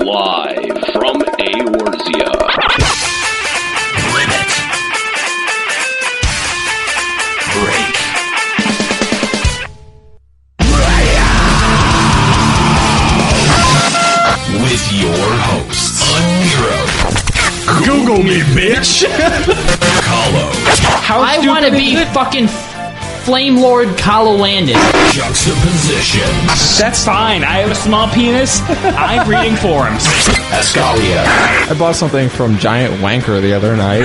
Live from Eorzea. Limit Break with your hosts, Nero. Google me, bitch! Kahlo. I want to be fucking Flame Lord Kahlo Landis. Juxtaposition. That's fine. I have a small penis. I'm reading forums. Escalia. I bought something from Giant Wanker the other night.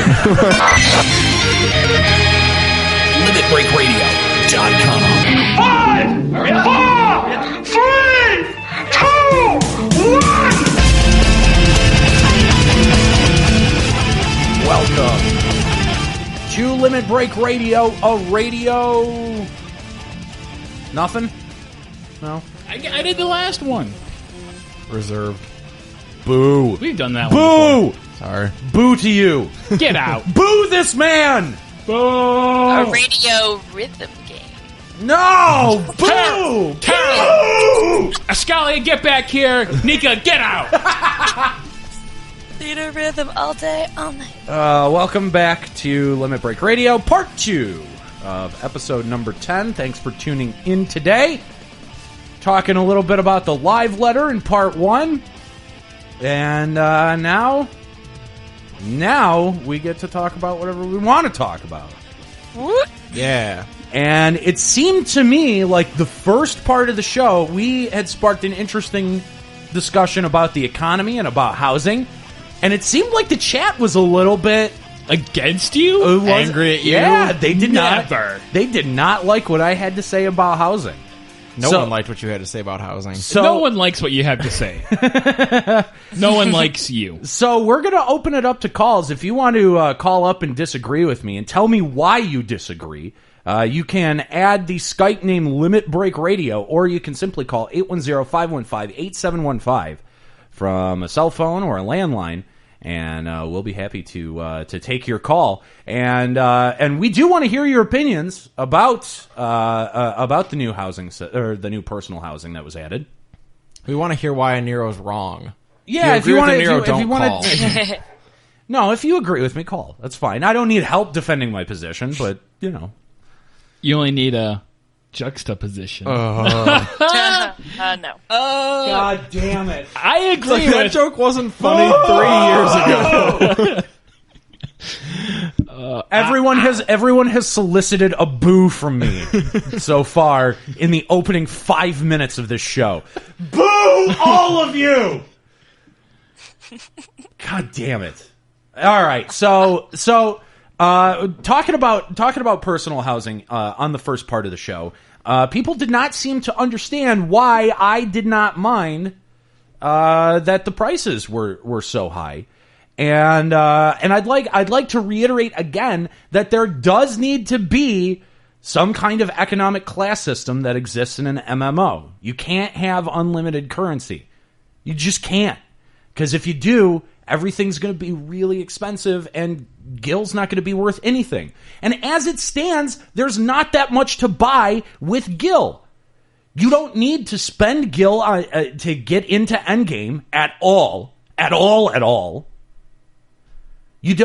LimitBreakRadio.com. 5, 4, 3, 2, 1! Welcome to Limit Break Radio, a radio... Nothing? No? I did the last one. Reserved. Boo. We've done that Boo! one Sorry. Boo to you. before. Get out. Boo this man! Boo! A radio rhythm game. No! Boo! Boo! Escalia, get back here. Nika, get out. Theater rhythm all day, all night. Welcome back to Limit Break Radio, part 2 of episode number 10. Thanks for tuning in today. Talking a little bit about the live letter in part 1. And now we get to talk about whatever we want to talk about. What? Yeah. And it seemed to me like the first part of the show, we had sparked an interesting discussion about the economy and about housing. And it seemed like the chat was a little bit Against you? Angry at you? Yeah, they did Never. not. They did not like what I had to say about housing. No So- one liked what you had to say about housing. So No one likes what you have to say. No one likes you. So we're going to open it up to calls. If you want to call up and disagree with me and tell me why you disagree, you can add the Skype name Limit Break Radio, or you can simply call 810-515-8715 from a cell phone or a landline, and we'll be happy to take your call. And we do want to hear your opinions about the new housing or the new personal housing that was added. We want to hear why Nero's wrong. Yeah, if you agree with Nero, if you don't wanna- call. No, if you agree with me, call. That's fine. I don't need help defending my position, but, you know. You only need a juxtaposition. No. God damn it. I agree That with... joke wasn't funny 3 years ago. Everyone has solicited a boo from me so far in the opening 5 minutes of this show. Boo, all of you! God damn it! All right, so talking about personal housing on the first part of the show, people did not seem to understand why I did not mind that the prices were so high. And I'd like to reiterate again that there does need to be some kind of economic class system that exists in an MMO. You can't have unlimited currency. You just can't. Because if you do, everything's going to be really expensive and Gil's not going to be worth anything. And as it stands, there's not that much to buy with Gil. You don't need to spend Gil to get into Endgame at all. At all.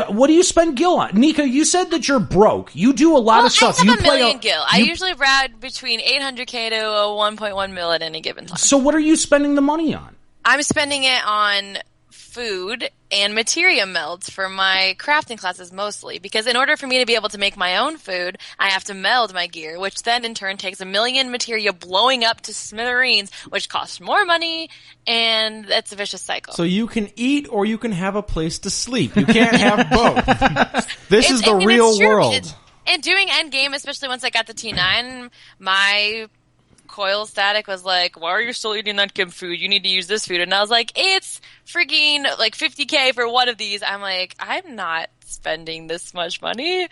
What do you spend Gil on? Nika, you said that you're broke. You do a lot of stuff. I You have a play million gil. I usually ride between 800k to 1.1 mil at any given time. So what are you spending the money on? I'm spending it on food and materia melds for my crafting classes mostly, because in order for me to be able to make my own food, I have to meld my gear, which then in turn takes a million materia blowing up to smithereens, which costs more money, and it's a vicious cycle. So you can eat or you can have a place to sleep. You can't have both. This is the real world. And doing endgame, especially once I got the T9, my coil static was like, why are you still eating that Kim food? You need to use this food. And I was like, it's freaking like 50k for one of these. I'm like, I'm not spending this much money.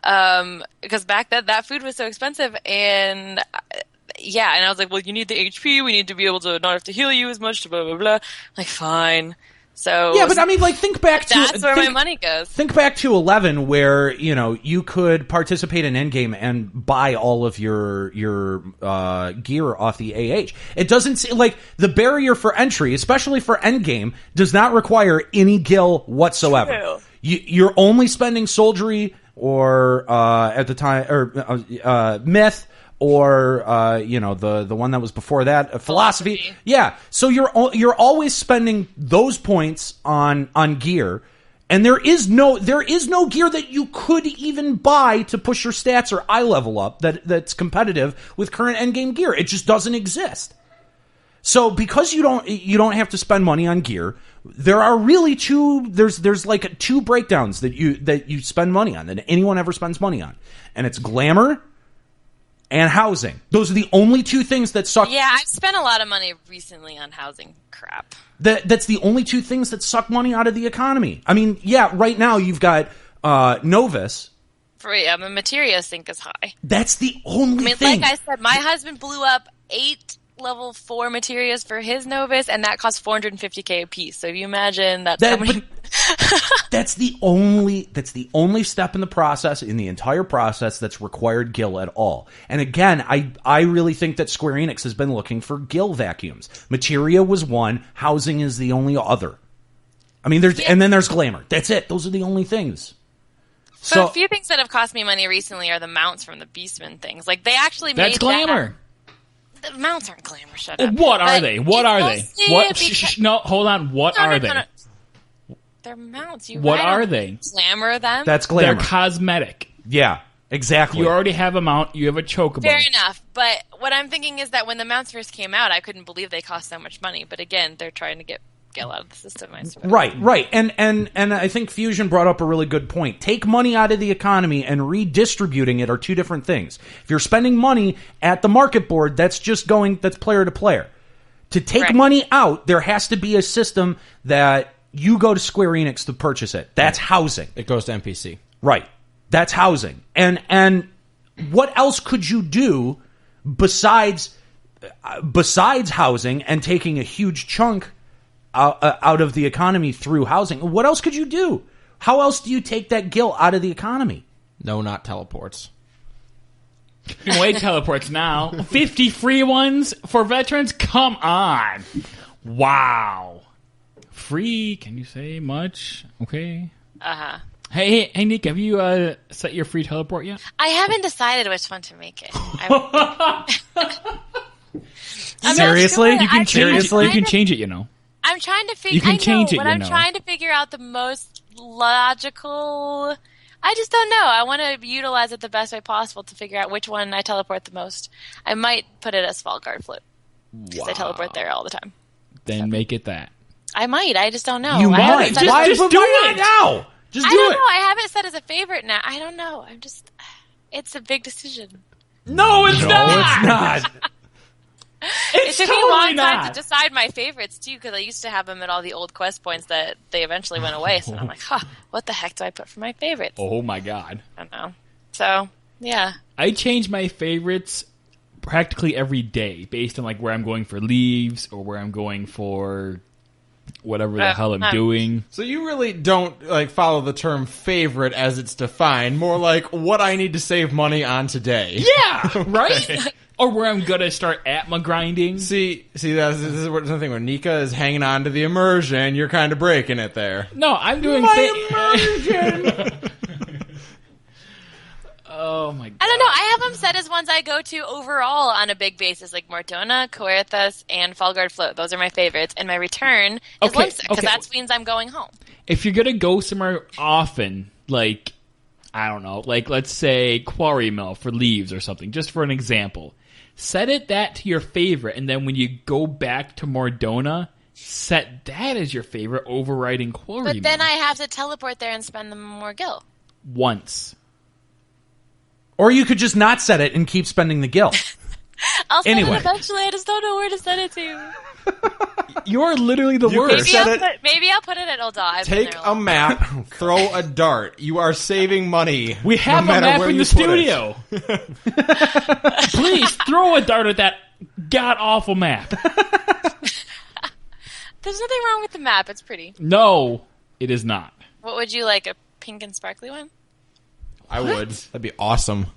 Because back then that food was so expensive. And yeah, and I was like, well, you need the HP. We need to be able to not have to heal you as much, blah, blah, blah. I'm like, fine. So Yeah, but I mean, like, think back to that's where my money goes. Think back to 11, where you could participate in Endgame and buy all of your gear off the AH. It doesn't seem like the barrier for entry, especially for Endgame, does not require any gil whatsoever. True. You're only spending soldiery or at the time or myth. Or the one that was before that, philosophy. Yeah, so you're always spending those points on gear, and there is no gear that you could even buy to push your stats or eye level up that's competitive with current endgame gear. It just doesn't exist. So because you don't have to spend money on gear, there are really there's like two breakdowns that you spend money on, that anyone ever spends money on, and it's glamour and housing. Those are the only two things that suck. Yeah, I've spent a lot of money recently on housing crap. That's the only two things that suck money out of the economy. I mean, yeah, right now you've got Novus. My materia sink is high. That's the only thing. Like I said, my husband blew up 8 level 4 materias for his Novus, and that cost $450K a piece. So if you imagine that's how many... That's the only step in the process, in the entire process, that's required gil at all. And again, I really think that Square Enix has been looking for gil vacuums. Materia was one, housing is the only other. I mean, and then there's glamour. That's it. Those are the only things. So a few things that have cost me money recently are the mounts from the Beastman things. Like, they actually made That's glamour. The mounts aren't glamour. Shut up. What are they? What are they? What? Because... No, hold on. What are they? No. They're mounts. What are they? Glamour them. That's glamour. They're cosmetic. Yeah, exactly. You already have a mount. You have a chocobo. Fair enough. But what I'm thinking is that when the mounts first came out, I couldn't believe they cost so much money. But again, they're trying to get gil out of the system, I suppose. Right. And I think Fusion brought up a really good point. Take money out of the economy and redistributing it are two different things. If you're spending money at the market board, that's player to player. To take money out, there has to be a system that you go to Square Enix to purchase it. That's housing. It goes to NPC. Right. That's housing. And what else could you do besides housing and taking a huge chunk out of the economy through housing? What else could you do? How else do you take that gil out of the economy? No, not teleports. You can wait teleports now. 50 free ones for veterans? Come on. Wow. Free? Can you say much? Okay. Uh-huh. Hey, Nick, have you set your free teleport yet? I haven't decided which one to make it. Seriously? You can change it, you know. I'm trying to figure. You can change it, but you I'm know. trying to figure out the most logical. I just don't know. I want to utilize it the best way possible to figure out which one I teleport the most. I might put it as Fall Guard Float because I teleport there all the time. Then make it that. I might. I just don't know. You I might. Just do it now. Just do I don't it. know. I have it set as a favorite now. I don't know. It's a big decision. No, it's not. It took me a totally long time not. to decide my favorites too, because I used to have them at all the old quest points that they eventually went away. So I'm like, what the heck do I put for my favorites? Oh my god. I don't know. So yeah, I change my favorites practically every day based on like where I'm going for leaves or where I'm going for whatever the hell I'm doing. So you really don't like follow the term favorite as it's defined, more like what I need to save money on today. Yeah, right? Or where I'm gonna start Atma grinding. See, this is something where Nika is hanging on to the immersion. You're kind of breaking it there. No, I'm doing immersion. Oh my god. I don't know. I have them set as ones I go to overall on a big basis, like Mortona, Coerthas, and Fall Guard Float. Those are my favorites. And my return is Limsa, because that means I'm going home. If you're gonna go somewhere often, like I don't know, like let's say Quarry Mill for leaves or something, just for an example. Set that to your favorite, and then when you go back to Mordona, set that as your favorite, overriding Quarry Mill. But then I have to teleport there and spend them more gil. Once. Or you could just not set it and keep spending the gil. I'll set Anyway. it eventually. I just don't know where to set it to. You're literally the worst. Maybe I'll put it at Ulda. Take a map, throw a dart. You are saving money. We have no a map where in you the put studio. Please throw a dart at that god awful map. There's nothing wrong with the map. It's pretty. No, it is not. What would you like? A pink and sparkly one? I would. That'd be awesome.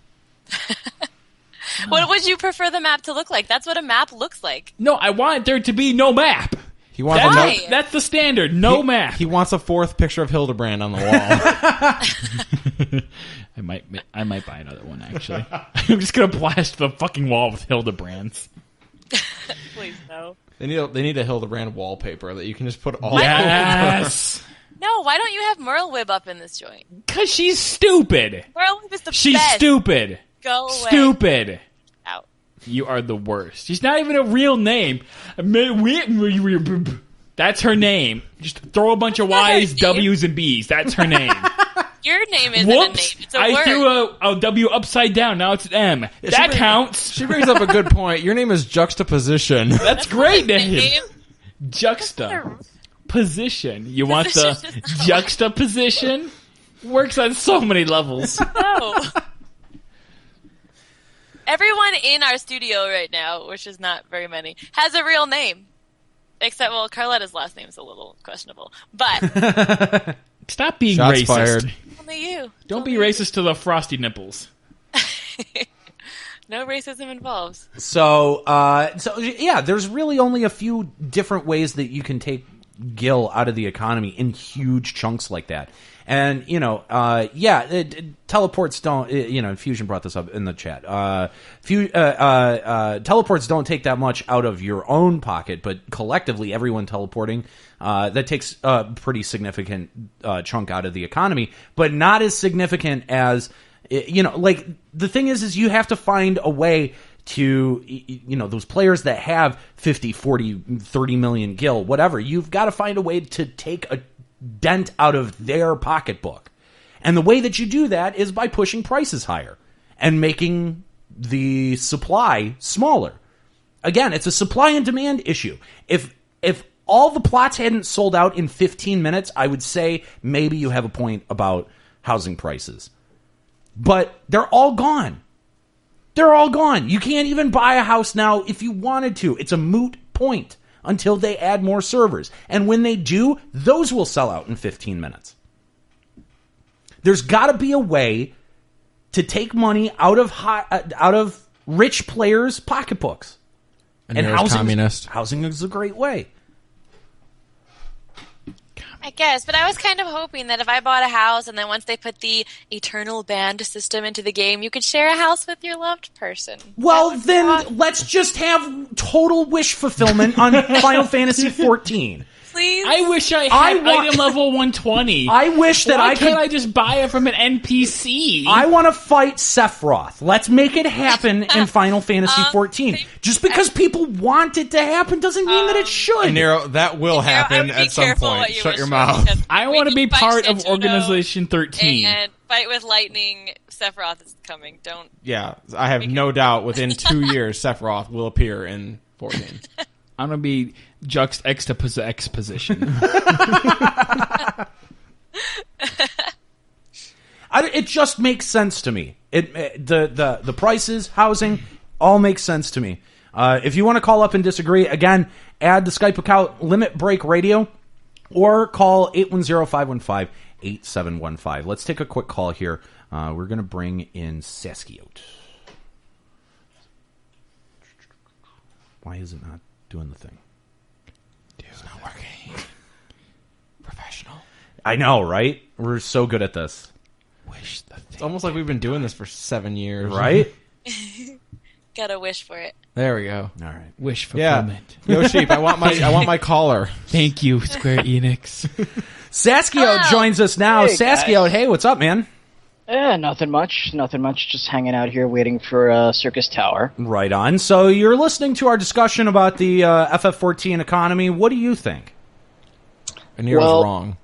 What would you prefer the map to look like? That's what a map looks like. No, I want there to be no map. He wants Why? That's the standard. No map. He wants a fourth picture of Hildebrand on the wall. I might buy another one, actually. I'm just going to blast the fucking wall with Hildebrands. Please, no. They need a Hildebrand wallpaper that you can just put all Yes! No, why don't you have Merlewib up in this joint? Because she's stupid. Merlewib is the She's best. stupid. Go away. Stupid. Out. You are the worst. She's not even a real name. That's her name. Just throw a bunch of Y's, W's, and B's. That's her name. Your name isn't Whoops! a name. It's a I word. threw a W upside down. Now it's an M. That counts. She brings up a good point. Your name is Juxtaposition. That's great My name. name. Juxta. Position. You want Position the is not- juxtaposition? Works on so many levels. No. Everyone in our studio right now, which is not very many, has a real name. Except, well, Carletta's last name is a little questionable. But Stop being Shots racist. fired. only you. Don't be racist to the frosty nipples. No racism involved. So yeah, there's really only a few different ways that you can take gil out of the economy in huge chunks like that. And, teleports don't, Fusion brought this up in the chat. Teleports don't take that much out of your own pocket, but collectively, everyone teleporting, that takes a pretty significant chunk out of the economy, but not as significant as, the thing is you have to find a way to, those players that have 50, 40, 30 million gil, whatever, you've got to find a way to take a dent out of their pocketbook. And the way that you do that is by pushing prices higher and making the supply smaller. Again, it's a supply and demand issue. If all the plots hadn't sold out in 15 minutes, I would say maybe you have a point about housing prices. But they're all gone. They're all gone. You can't even buy a house now if you wanted to. It's a moot point until they add more servers. And when they do, those will sell out in 15 minutes. There's got to be a way to take money out of rich players' pocketbooks. And housing is a great way. I guess, but I was kind of hoping that if I bought a house and then once they put the eternal band system into the game, you could share a house with your loved person. Well, then let's just have total wish fulfillment on Final Fantasy XIV. Please? I wish I had item level 120. I wish that Why can't I just buy it from an NPC? I want to fight Sephiroth. Let's make it happen in Final Fantasy XIV. Just because people want it to happen doesn't mean that it should. Nero, that will happen at some point. Shut your mouth. I want to be part of Organization 13. And fight with lightning. Sephiroth is coming. Don't. Yeah, I have no doubt within 2 years Sephiroth will appear in 14. I'm going to be exposition. It just makes sense to me. The prices, housing, all makes sense to me. If you want to call up and disagree, again, add the Skype account Limit Break Radio or call 810-515-8715. Let's take a quick call here. We're going to bring in Saskiot. Why is it not doing the thing? It's not working. Professional. I know, right? We're so good at this. It's almost like we've been doing this for 7 years. Right? Gotta wish for it. There we go. All right. Wish fulfillment. Yo, Sheep, I want my collar. Thank you, Square Enix. Saskiot joins us now. Hey, Saskiot, hey, what's up, man? Nothing much. Just hanging out here waiting for Circus Tower. Right on. So you're listening to our discussion about the FF14 economy. What do you think? Nero's Well- wrong.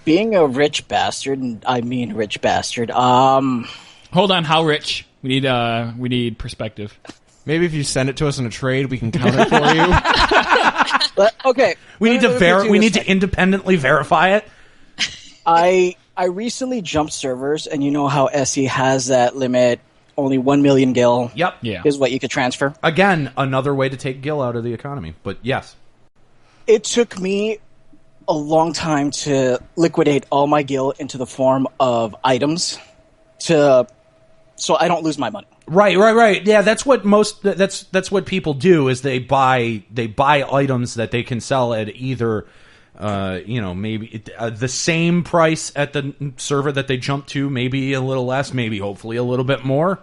Being a rich bastard, and I mean rich bastard, Hold on, how rich? We need perspective. Maybe if you send it to us in a trade, we can count it for you. but, okay. We need to let me put it we this need to way. independently verify it. I recently jumped servers, and you know how SE has that limit, only 1 million gil Yep. Yeah. is what you could transfer. Again, another way to take gil out of the economy. But yes. It took me a long time to liquidate all my gil into the form of items so I don't lose my money. Right. Yeah, that's what that's what people do is they buy items that they can sell at either maybe the same price at the server that they jump to, maybe a little less, maybe hopefully a little bit more.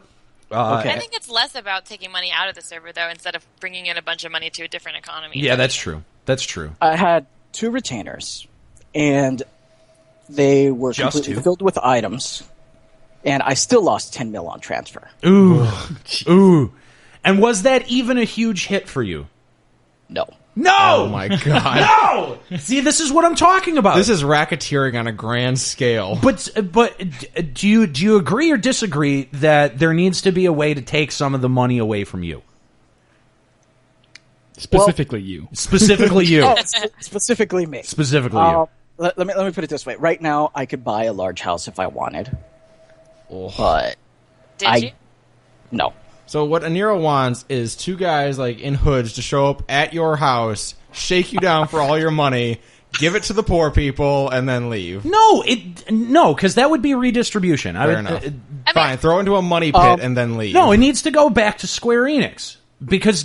Okay. I think it's less about taking money out of the server, though, instead of bringing in a bunch of money to a different economy. Yeah, that's true. That's true. I had 2 retainers, and they were Just completely 2? filled with items, and I still lost 10 mil on transfer. Ooh. And was that even a huge hit for you? No. No! Oh my god. No! See, this is what I'm talking about. This is racketeering on a grand scale. But do you agree or disagree that there needs to be a way to take some of the money away from you? Specifically you. Specifically you. Oh, specifically me. Specifically you. Let me put it this way. Right now, I could buy a large house if I wanted. But Did you? no. So what Aniro wants is 2 guys like in hoods to show up at your house, shake you down for all your money, give it to the poor people, and then leave. No, because that would be redistribution. Fair enough. Fine, throw it into a money pit and then leave. No, it needs to go back to Square Enix because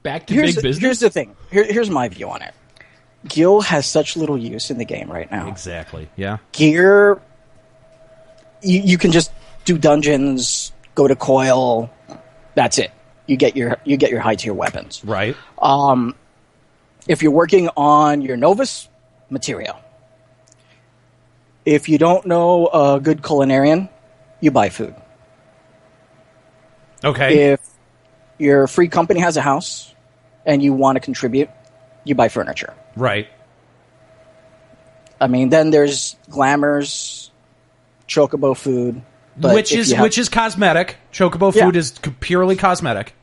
Back to big business. Here's the thing. Here's my view on it. Gil has such little use in the game right now. exactly, yeah, Gear, you can just do dungeons, go to coil. That's it. You get your high tier weapons. right, If you're working on your Novus, material. If you don't know a good culinarian, you buy food. okay, If your free company has a house and you want to contribute, you buy furniture. right, I mean, then there's glamours, chocobo food, but which if you have- is cosmetic. Chocobo Yeah. food is purely cosmetic.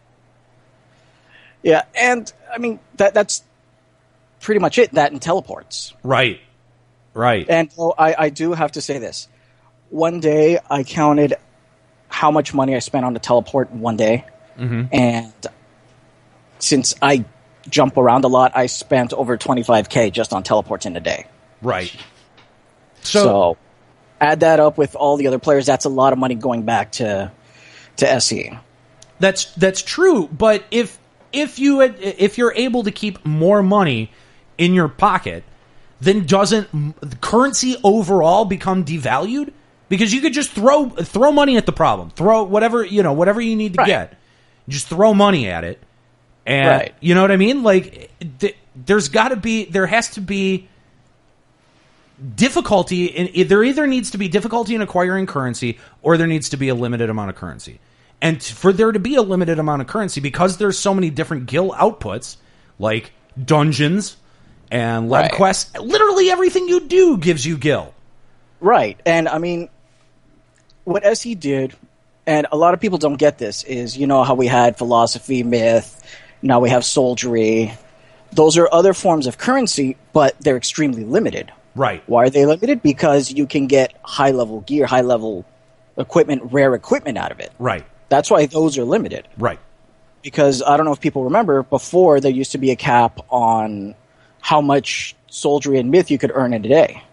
yeah, and I mean that's pretty much it. That and teleports. Right. And I do have to say this. One day I counted how much money I spent on the teleport in one day. Mm-hmm. And since I jump around a lot, I spent over 25K just on teleports in a day. Right. So add that up with all the other players, that's a lot of money going back to SE. That's true, but if you're able to keep more money in your pocket, then doesn't currency overall become devalued? Because you could just throw money at the problem, throw whatever you need to get, just throw money at it, and you know what I mean. Like there has to be difficulty in there either needs to be difficulty in acquiring currency or there needs to be a limited amount of currency. And for there to be a limited amount of currency, because there's so many different guild outputs, like dungeons and lead quests, literally everything you do gives you gil. Right. And I mean, what SE did, and a lot of people don't get this, is how we had philosophy, myth, now we have soldiery. Those are other forms of currency, but they're extremely limited. Right. Why are they limited? Because you can get high-level gear, high-level equipment, rare equipment out of it. Right. That's why those are limited. Right. Because I don't know if people remember, before there used to be a cap on how much soldiery and myth you could earn in a day.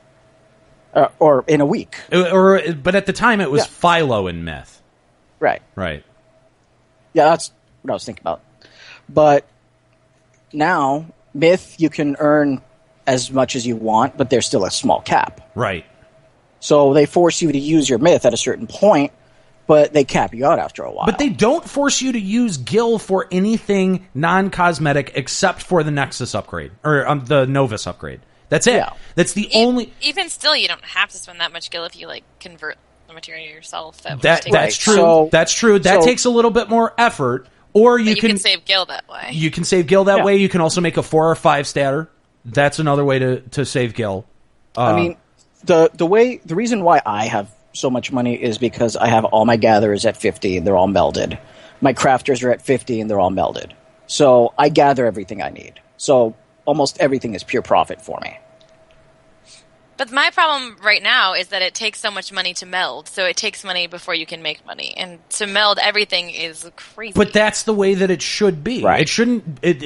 Or in a week. But at the time it was philo and myth. Right. Right. Yeah, that's what I was thinking about. But now, myth, you can earn as much as you want, but there's still a small cap. Right. So they force you to use your myth at a certain point, but they cap you out after a while. But they don't force you to use gil for anything non-cosmetic except for the Nexus upgrade or the Novus upgrade. That's it. Yeah. That's the only. Even still, you don't have to spend that much gil if you convert the material yourself. That's true. So- That's true. That so- takes a little bit more effort. Or you can save gil that way. You can save gil that Yeah. way. You can also make a 4 or 5 statter. That's another way to save gil. I mean, the reason why I have so much money is because I have all my gatherers at 50 and they're all melded. My crafters are at 50 and they're all melded. So I gather everything I need. So almost everything is pure profit for me. But my problem right now is that it takes so much money to meld. So it takes money before you can make money. And to meld everything is crazy. But that's the way that it should be. Right. It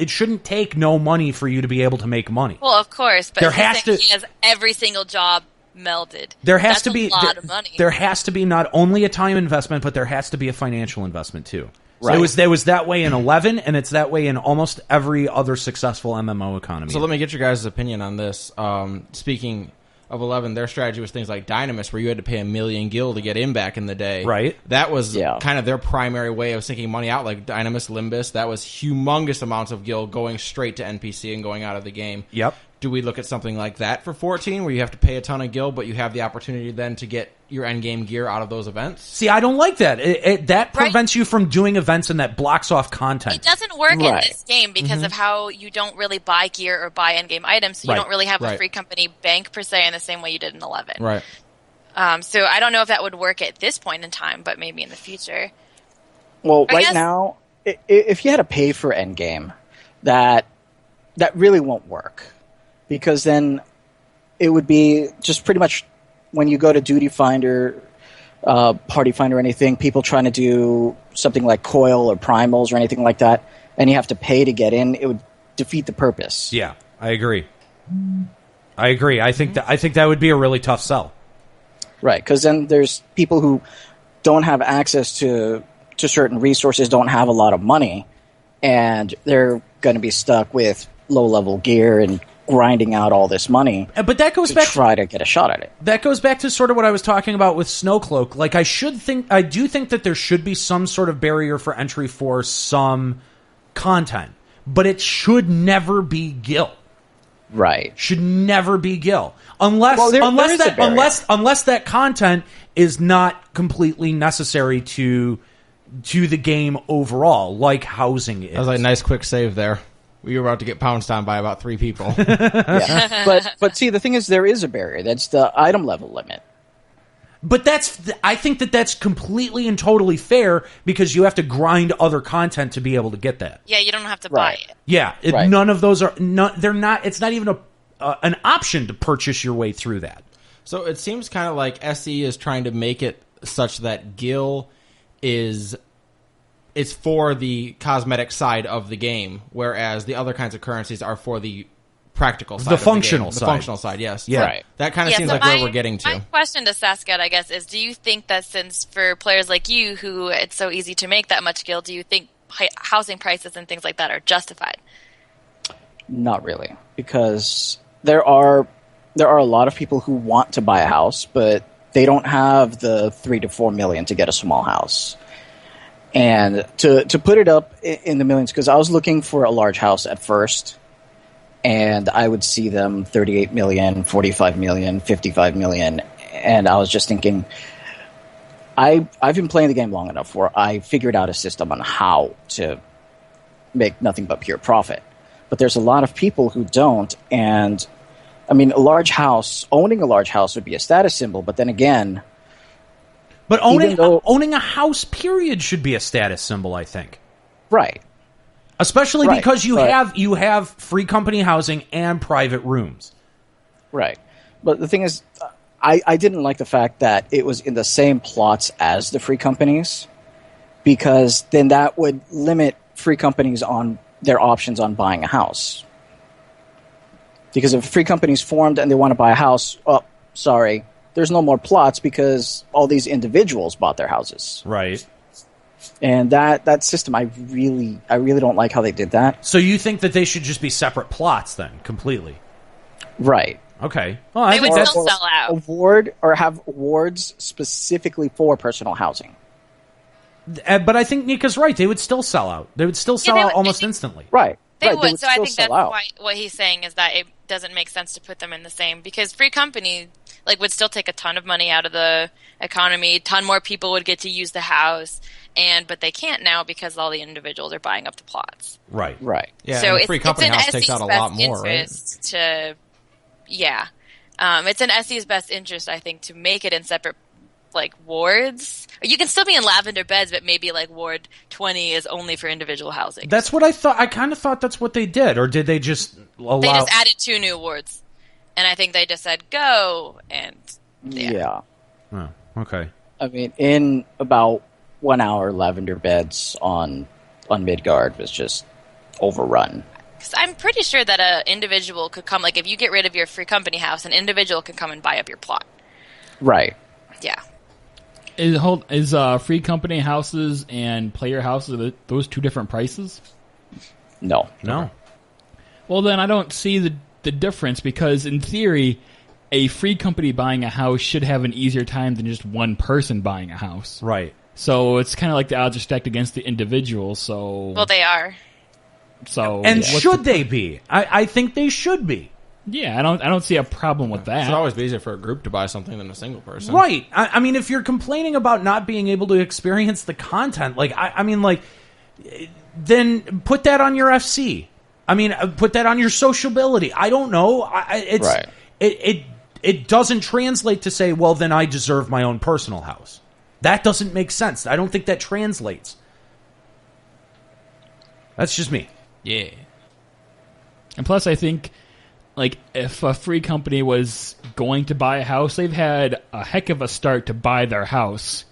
shouldn't take no money for you to be able to make money. Well, of course, but There he's has saying to- he has every single job melded. There has That's to be a lot of money. There has to be not only a time investment, but there has to be a financial investment too. So Right. it was that way in 11, and it's that way in almost every other successful MMO economy. So let me get your guys' opinion on this. Speaking of 11, their strategy was things like Dynamis, where you had to pay 1 million gil to get in back in the day. Right. That was Yeah. kind of their primary way of sinking money out. Like Dynamis, Limbus, that was humongous amounts of gil going straight to NPC and going out of the game. Yep. Do we look at something like that for 14, where you have to pay a ton of gil, but you have the opportunity then to get your endgame gear out of those events? See, I don't like that. That Right. prevents you from doing events, and that blocks off content. It doesn't work in Right. this game because of how you don't really buy gear or buy endgame items. So you Right. don't really have a Right. free company bank per se in the same way you did in 11. Right. So I don't know if that would work at this point in time, but maybe in the future. Well, I right guess- now, if you had to pay for endgame, that really won't work, because then it would be just pretty much when you go to Duty Finder, Party Finder, or anything, people trying to do something like Coil or Primals or anything like that, and you have to pay to get in. It would defeat the purpose. Yeah, I agree. I think that would be a really tough sell. Right, because then there's people who don't have access to certain resources, don't have a lot of money, and they're going to be stuck with low-level gear and grinding out all this money But that goes to back try to get a shot at it. that goes back to sort of what I was talking about with Snowcloak. Like, I do think that there should be some sort of barrier for entry for some content, but it should never be gil. Right. Should never be gil unless Well, there is a barrier. unless that content is not completely necessary to the game overall, like housing is. That was like a nice quick save there. We were about to get pounced on by about 3 people. Yeah. But see, the thing is, there is a barrier. That's the item level limit. But I think that's completely and totally fair, because you have to grind other content to be able to get that. Yeah, you don't have to buy Right. it. Yeah, Right. none of those are. They're not. It's not even an option to purchase your way through that. So it seems kind of like SE is trying to make it such that gil is it's for the cosmetic side of the game, whereas the other kinds of currencies are for the practical side. The of functional the side. The functional side, yes. Yeah. Right. That kind of seems so like where we're getting to. My question to Saskat, I guess, is: do you think that since for players like you, who it's so easy to make that much gil, do you think housing prices and things like that are justified? Not really, because there are a lot of people who want to buy a house, but they don't have the 3 to 4 million to get a small house. And to put it up in the millions, because I was looking for a large house at first, and I would see them 38 million, 45 million, 55 million, and I was just thinking, I've been playing the game long enough where I figured out a system on how to make nothing but pure profit. But there's a lot of people who don't, and I mean, owning a large house would be a status symbol, but then again, But Even though- owning a house, period, should be a status symbol, I think. right. Especially Right, because you but- have free company housing and private rooms. Right. But the thing is, I didn't like the fact that it was in the same plots as the free companies, because then that would limit free companies on their options on buying a house. Because if free companies formed and they want to buy a house, oh, sorry, there's no more plots because all these individuals bought their houses. Right. And that system, I really don't like how they did that. So you think that they should just be separate plots then, completely? Right. Okay. Well, I They think would that's... still sell out. Award or have awards specifically for personal housing. But I think Nika's right. They would still sell out. They would still sell they out would- almost they- instantly. Right. They right. would, so I still think that's sell out. why what he's saying is that it doesn't make sense to put them in the same, because free company would still take a ton of money out of the economy. A ton more people would get to use the house, but they can't now because all the individuals are buying up the plots. Right. Right. Yeah, so and the it's, free company it's in house takes SE's out a best lot more, right? interest to, yeah. It's in SE's best interest, I think, to make it in separate wards. You can still be in lavender beds, but maybe ward 20 is only for individual housing. That's what I thought. I kind of thought that's what they did. Or did they just allow... They just added 2 new wards. And I think they just said go, and Yeah. Oh, okay. I mean, in about 1 hour, lavender beds on Midgard was just overrun. 'Cause I'm pretty sure that an individual could come, like if you get rid of your free company house, an individual can come and buy up your plot. Right. Yeah. Is free company houses and player houses, are those two different prices? No. No. Well, then I don't see the difference, because in theory, a free company buying a house should have an easier time than just one person buying a house. Right. So it's kind of like the odds are stacked against the individual. So Well, they are. And should they be? I think they should be. Yeah, I don't see a problem with that. It's always be easier for a group to buy something than a single person. Right. I mean, if you're complaining about not being able to experience the content, like, I mean, like, then put that on your FC. I mean, put that on your sociability. I don't know. It's Right. It doesn't translate to say, well, then I deserve my own personal house. That doesn't make sense. I don't think that translates. That's just me. Yeah. And plus, I think, like, if a free company was going to buy a house, they've had a heck of a start to buy their house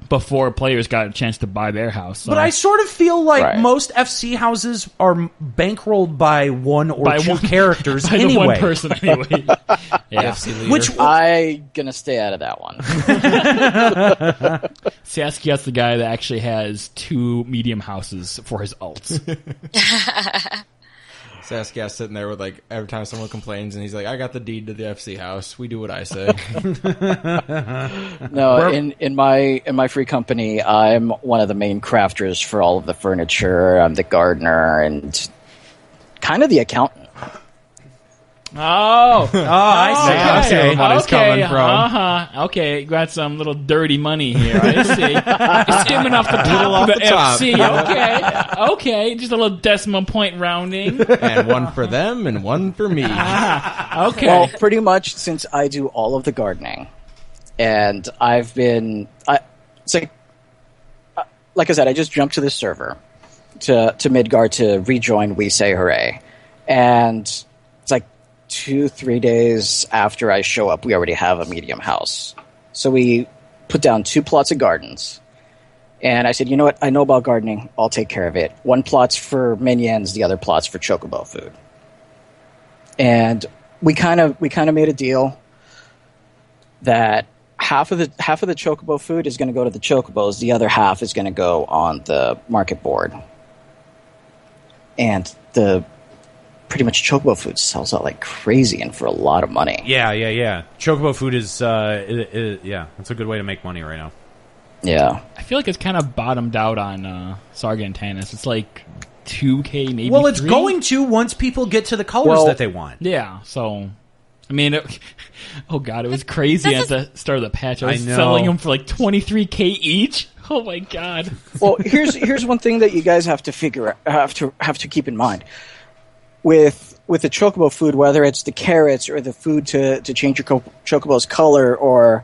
before players got a chance to buy their house. So But I sort of feel like Right. most FC houses are bankrolled by one or two characters by anyway. the one person anyway. Yeah. FC leader. Which I'm going to stay out of that one. Saskiat's the guy that actually has 2 medium houses for his alts. Saskia sitting there with, like, every time someone complains, and he's like, I got the deed to the FC house. We do what I say. No, in my free company, I'm one of the main crafters for all of the furniture. I'm the gardener and kind of the accountant. Oh, I see. I see where the money's coming from. Okay, got some little dirty money here. I see. It's skimming off the top off of the the top. FC. Okay, just a little decimal point rounding. And one for them and one for me. Okay. Well, pretty much since I do all of the gardening, and it's like I said, I just jumped to this server to Midgard to rejoin We Say Hooray, and it's like 2-3 days after I show up, we already have a medium house. So we put down 2 plots of gardens. And I said, you know what? I know about gardening. I'll take care of it. 1 plot's for minions, the other plot's for chocobo food. And we kind of made a deal that half of the chocobo food is going to go to the chocobos, the other half is going to go on the market board. And pretty much chocobo food sells out like crazy and for a lot of money. Yeah. Chocobo food is that's a good way to make money right now. Yeah. I feel like it's kind of bottomed out on Sargantanus. It's like 2K, maybe. Well, it's 3? going to once people get to the colors that they want. Yeah, so I mean, oh god, it was crazy at the start of the patch. I was know. selling them for like 23K each. Oh my god. Well, here's one thing that you guys have to have to keep in mind. With the chocobo food, whether it's the carrots or the food to change your chocobo's color, or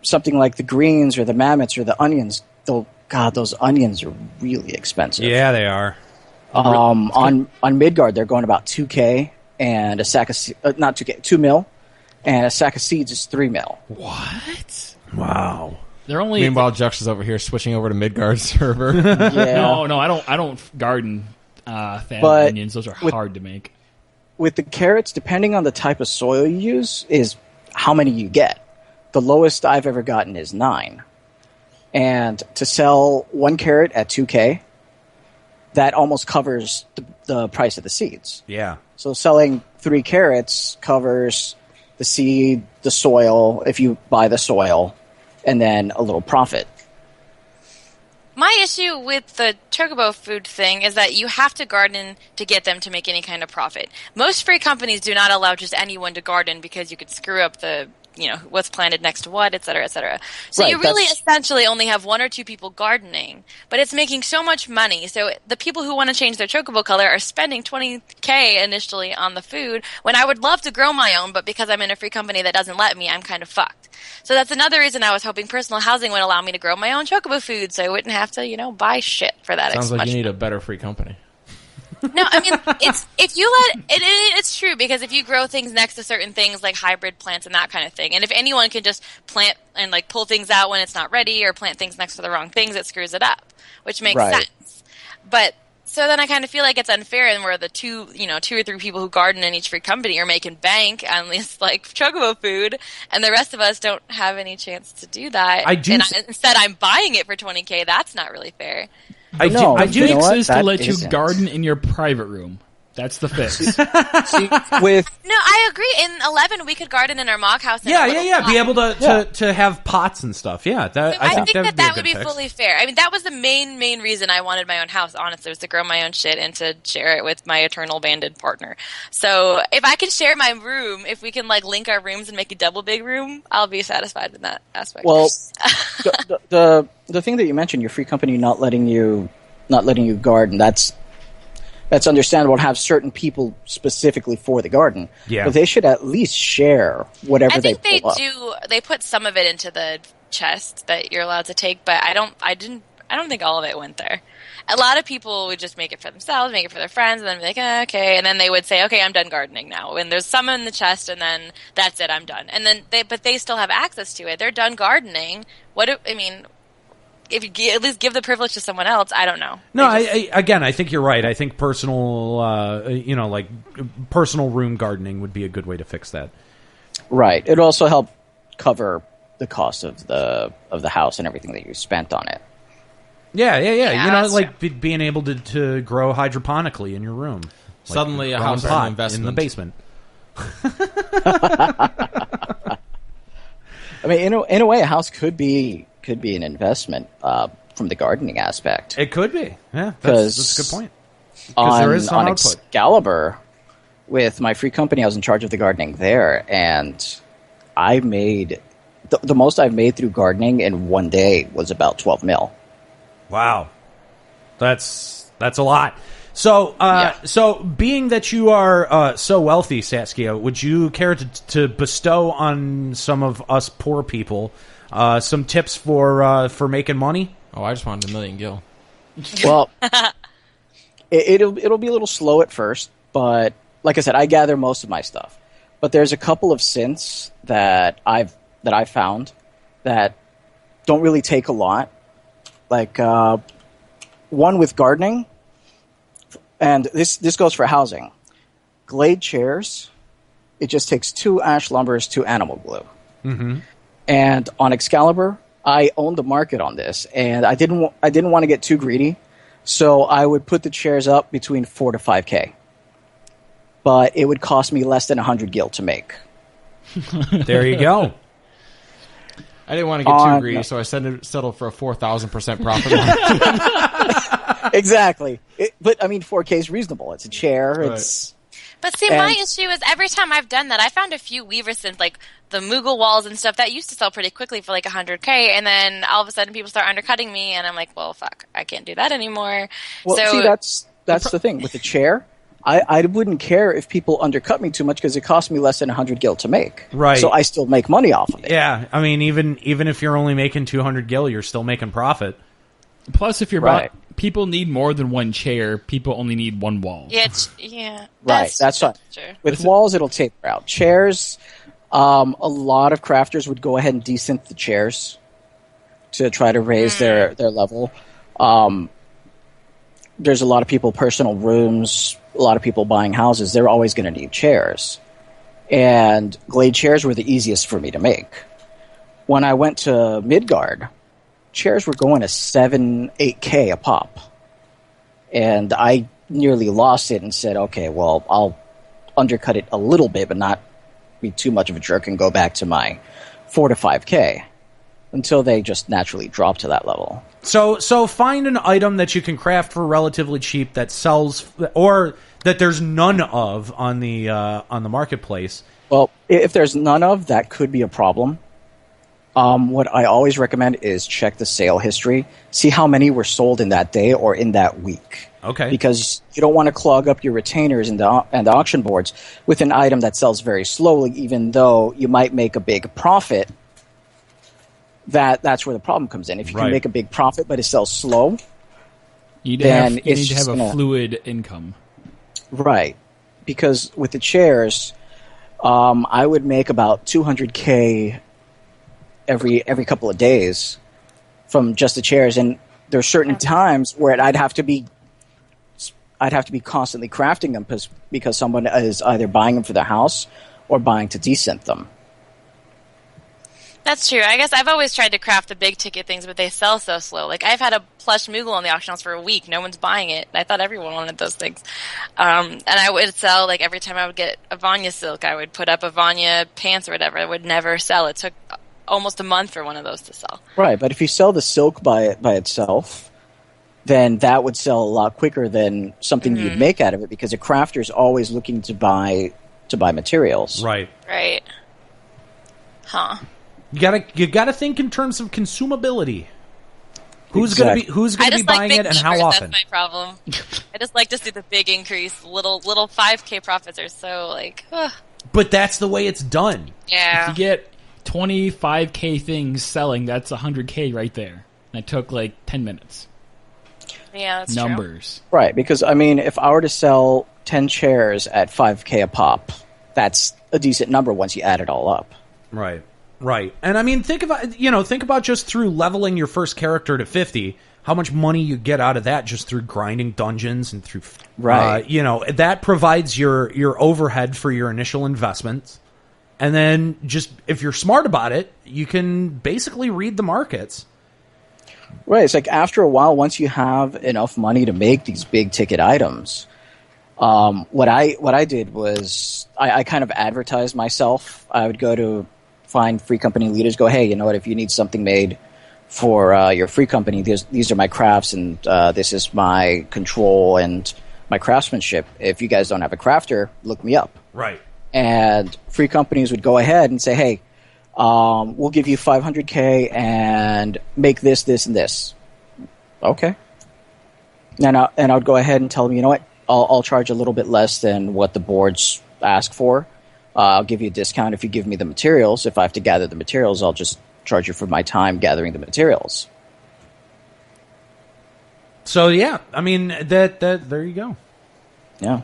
something like the greens or the mammoths or the onions, those onions are really expensive. Yeah, they are. On Midgard, they're going about 2K, and a sack of not 2K, 2 mil, and a sack of seeds is 3 mil. What? Wow. They're only Meanwhile, Jux is over here switching over to Midgard server. Yeah. No, I don't garden fat But onions. Those are hard to make. With the carrots, depending on the type of soil you use, is how many you get. The lowest I've ever gotten is 9. And to sell 1 carrot at 2K, that almost covers the price of the seeds. Yeah. So selling 3 carrots covers the seed, the soil, if you buy the soil, and then a little profit. My issue with the chocobo food thing is that you have to garden to get them to make any kind of profit. Most free companies do not allow just anyone to garden because you could screw up the, what's planted next to what, et cetera, et cetera. So Right, you really essentially only have 1 or 2 people gardening, but it's making so much money. So the people who want to change their chocobo color are spending 20K initially on the food when I would love to grow my own, but because I'm in a free company that doesn't let me, I'm kind of fucked. So that's another reason I was hoping personal housing would allow me to grow my own chocobo food so I wouldn't have to, buy shit for that. Sounds like much. you need a better free company. No, I mean it's true, because if you grow things next to certain things like hybrid plants and that kind of thing, and if anyone can just plant and like pull things out when it's not ready, or plant things next to the wrong things, it screws it up, which makes sense. But so then I kind of feel like it's unfair, and where the two or three people who garden in each free company are making bank on this like chocobo food, and the rest of us don't have any chance to do that. Instead, I'm buying it for $20K. That's not really fair. I do you know exist to what? let That you isn't. garden in your private room. That's the fix. See, No, I agree. In 11, we could garden in our mock house. In a little Yeah. Be pot. able to have pots and stuff. Yeah, I think that would be be a good fix. fully fair. I mean, that was the main reason I wanted my own house, honestly, was to grow my own shit and to share it with my eternal banded partner. So if I can share my room, if we can like link our rooms and make a double big room, I'll be satisfied in that aspect. well, the thing that you mentioned, your free company not letting you garden, that's understandable to have certain people specifically for the garden. Yeah. But they should at least share whatever I think they pull up. do. They put some of it into the chest that you're allowed to take, but I don't think all of it went there. A lot of people would just make it for themselves, make it for their friends, and then be like, okay, and then they would say, okay, I'm done gardening now. And there's some in the chest, and then that's it, I'm done. And then but they still have access to it. They're done gardening. If you at least give the privilege to someone else, I don't know. No, I think you're right. I think personal, like personal room gardening would be a good way to fix that. Right. It'd also help cover the cost of the house and everything that you spent on it. Yeah. that's like being able to grow hydroponically in your room. Like Suddenly, a growing house is pot an investment in the basement. I mean, in a way, a house could be an investment from the gardening aspect. It could be. Yeah, that's a good point. Because there is some on output. Excalibur, with my free company, I was in charge of the gardening there, and I made the most I've made through gardening in one day was about 12 mil. Wow, that's a lot. So, so being that you are so wealthy, Saskia, would you care to bestow on some of us poor people some tips for making money? Oh, I just wanted $1 million gil. Well, it'll be a little slow at first, but like I said, I gather most of my stuff. But there's a couple of synths that I've found that don't really take a lot. Like one with gardening, and this goes for housing. Glade chairs, it just takes 2 ash lumbers, 2 animal glue. Mm-hmm. And on Excalibur, I owned the market on this, and I didn't want to get too greedy, so I would put the chairs up between 4 to 5K. But it would cost me less than 100 gil to make. There you go. I didn't want to get too greedy, so I settled for a 4,000% profit margin. Exactly. But I mean, 4K is reasonable. It's a chair. Right. It's But see, my issue is every time I've done that, I found a few weaver synths, like the Moogle walls and stuff, that used to sell pretty quickly for like 100K, and then all of a sudden people start undercutting me, and I'm like, well, fuck, I can't do that anymore. Well, so, see, that's the thing with the chair. I wouldn't care if people undercut me too much because it cost me less than 100 gil to make. Right. So I still make money off of it. Yeah, I mean, even if you're only making 200 gil, you're still making profit. Plus, if you're Right. people need more than one chair. People only need one wall. yeah. Right. That's right. true. With walls, it'll taper out. Chairs, a lot of crafters would go ahead and desynth the chairs to try to raise their level. There's a lot of people, personal rooms, a lot of people buying houses. They're always going to need chairs. And Glade chairs were the easiest for me to make. When I went to Midgard, chairs were going to 7-8K a pop. And I nearly lost it and said, okay, well, I'll undercut it a little bit, but not be too much of a jerk and go back to my 4 to 5K until they just naturally drop to that level. So find an item that you can craft for relatively cheap that sells, or that there's none of on the marketplace. Well, if there's none of, that could be a problem. What I always recommend is check the sale history. See how many were sold in that day or in that week. Okay. Because you don't want to clog up your retainers and the auction boards with an item that sells very slowly, even though you might make a big profit. That's where the problem comes in. If you can make a big profit but it sells slow, You need then to it's have just a gonna- fluid income. Right. Because with the chairs, I would make about 200K every couple of days from just the chairs, and there are certain times where I'd have to be constantly crafting them because someone is either buying them for their house or buying to desynth them. That's true. I guess I've always tried to craft the big ticket things, but they sell so slow. Like, I've had a plush Moogle on the auction house for a week. No one's buying it. I thought everyone wanted those things. And I would sell, like, every time I would get a Vanya silk, I would put up a Vanya pants or whatever. It would never sell. It took almost a month for one of those to sell. Right, but if you sell the silk by itself, then that would sell a lot quicker than something you'd make out of it, because a crafter's always looking to buy materials. Right. Right. Huh. You gotta think in terms of consumability. Who's gonna be buying big it and how numbers, often? That's my problem. I just like to see the big increase. Little 5K profits are so like. Ugh. But that's the way it's done. Yeah. If you get 25K things selling, that's 100K right there. That took like 10 minutes. Yeah, that's Numbers. Right, because, I mean, if I were to sell 10 chairs at 5K a pop, that's a decent number once you add it all up. Right. Right. And I mean, think about just through leveling your first character to 50, how much money you get out of that just through grinding dungeons and through Right. That provides your overhead for your initial investments. And then just if you're smart about it, you can basically read the markets. Right, it's like after a while, once you have enough money to make these big ticket items, what I did was I kind of advertised myself. I would go to find free company leaders, go, hey, you know what, if you need something made for your free company, these are my crafts, and this is my control and my craftsmanship. If you guys don't have a crafter, look me up. Right. And free companies would go ahead and say, hey, we'll give you 500K and make this, this, and this. Okay. And I would go ahead and tell them, you know what, I'll charge a little bit less than what the boards ask for. I'll give you a discount if you give me the materials. If I have to gather the materials, I'll just charge you for my time gathering the materials. So yeah, I mean that there you go. Yeah.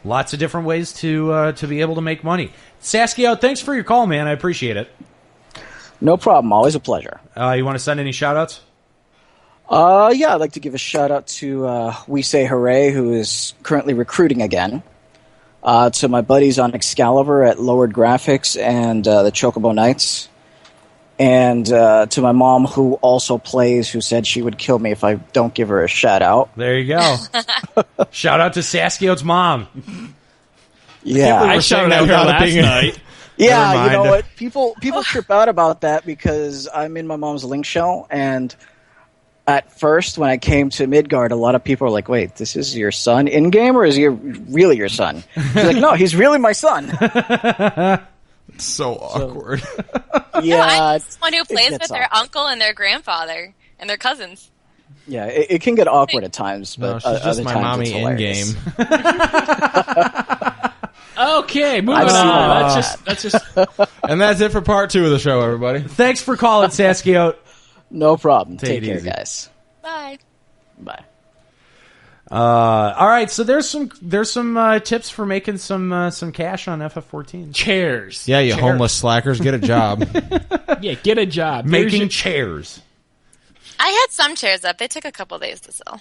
Lots of different ways to be able to make money. Saskia, thanks for your call, man. I appreciate it. No problem. Always a pleasure. You want to send any shout-outs? Yeah, I'd like to give a shout-out to We Say Hooray, who is currently recruiting again. To my buddies on Excalibur at Lowered Graphics and the Chocobo Knights. And to my mom, who also plays, who said she would kill me if I don't give her a shout-out. There you go. Shout-out to Saskia's mom. Yeah. I shouted out her last night. Yeah, you know what? People trip out about that because I'm in my mom's link shell, and at first when I came to Midgard, a lot of people are like, wait, this is your son in-game, or is he really your son? She's like, no, he's really my son. It's so awkward. Yeah, I'm someone who plays with gets their awkward. uncle and their grandfather and their cousins. Yeah, it can get awkward at times, No, but she's just other my times mommy it's in hilarious. game. Okay, moving I've seen on. that. That's just And that's it for part 2 of the show, everybody. Thanks for calling, Saskia. No problem. Take Take it care, easy. guys. Bye. Bye. All right, so there's some tips for making some cash on FF14. chairs. Yeah, you homeless slackers, get a job. Yeah, get a job. Making chairs. I had some chairs up. They took a couple days to sell.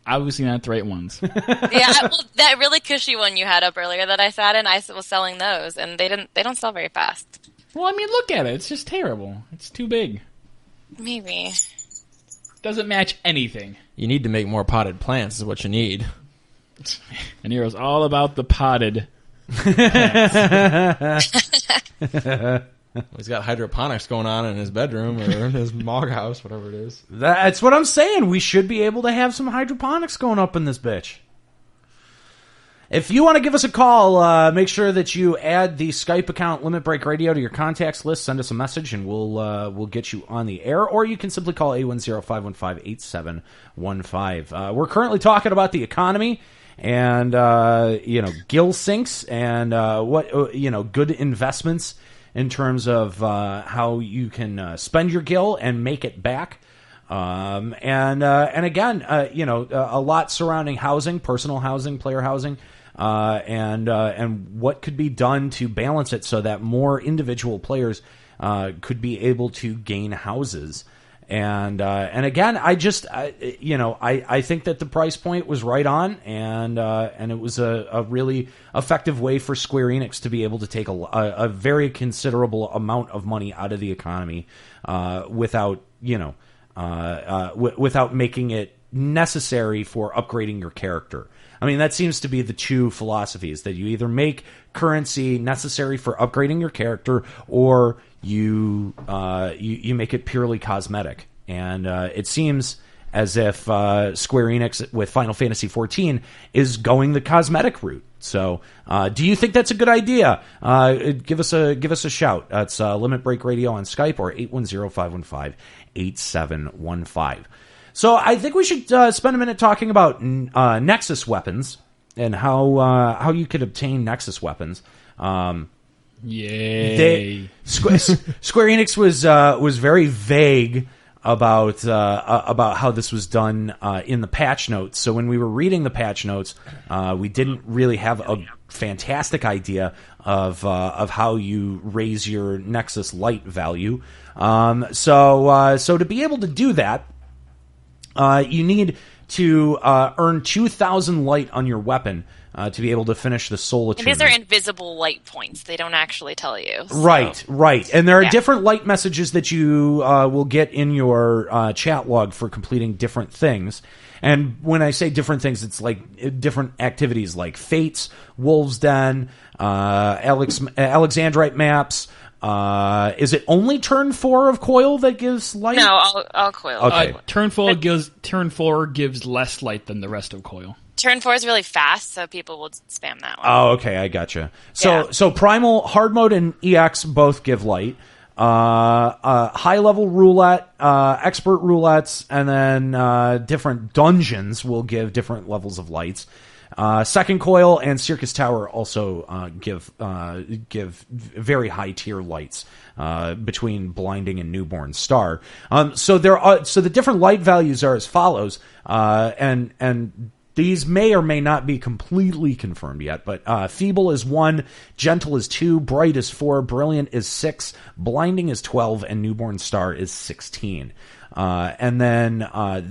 Obviously not the right ones. Yeah, well, that really cushy one you had up earlier that I sat in, I was selling those, and they don't sell very fast. Well, I mean, look at it. It's just terrible. It's too big. Maybe. Doesn't match anything. You need to make more potted plants is what you need. And Nero's all about the potted. He's got hydroponics going on in his bedroom or in his mog house, whatever it is. That's what I'm saying. We should be able to have some hydroponics going up in this bitch. If you want to give us a call, make sure that you add the Skype account Limit Break Radio to your contacts list. Send us a message, and we'll get you on the air. Or you can simply call 810-515-8715. We're currently talking about the economy and gill sinks and good investments in terms of how you can spend your gill and make it back. And again, a lot surrounding housing, personal housing, player housing, and what could be done to balance it so that more individual players could be able to gain houses. And again, I think that the price point was right on, and it was a really effective way for Square Enix to be able to take a very considerable amount of money out of the economy without making it necessary for upgrading your character. I mean, that seems to be the two philosophies, that you either make currency necessary for upgrading your character, or you make it purely cosmetic. And it seems as if Square Enix with Final Fantasy XIV is going the cosmetic route. So, do you think that's a good idea? Give us a shout. It's Limit Break Radio on Skype, or 810-515-8715. So I think we should spend a minute talking about Nexus weapons and how you could obtain Nexus weapons. Yay! Square Enix was very vague about how this was done in the patch notes. So when we were reading the patch notes, we didn't really have a fantastic idea of how you raise your Nexus light value. So to be able to do that, you need to earn 2,000 light on your weapon to be able to finish the soul achievement. And these are invisible light points. They don't actually tell you. So. Right. And there are different light messages that you will get in your chat log for completing different things. And when I say different things, it's like different activities like Fates, Wolves Den, Alexandrite maps. Is it only turn 4 of Coil that gives light? No, all Coil. Okay. Turn 4 gives less light than the rest of Coil. Turn 4 is really fast, so people will spam that one. Oh, okay, I gotcha. So Primal, Hard Mode, and EX both give light. High level roulette, expert roulettes, and then different dungeons will give different levels of lights. Second Coil and Circus Tower also give very high tier lights between Blinding and Newborn Star. So the different light values are as follows, and these may or may not be completely confirmed yet, but Feeble is 1, Gentle is 2, Bright is 4, Brilliant is 6, Blinding is 12, and Newborn Star is 16. And then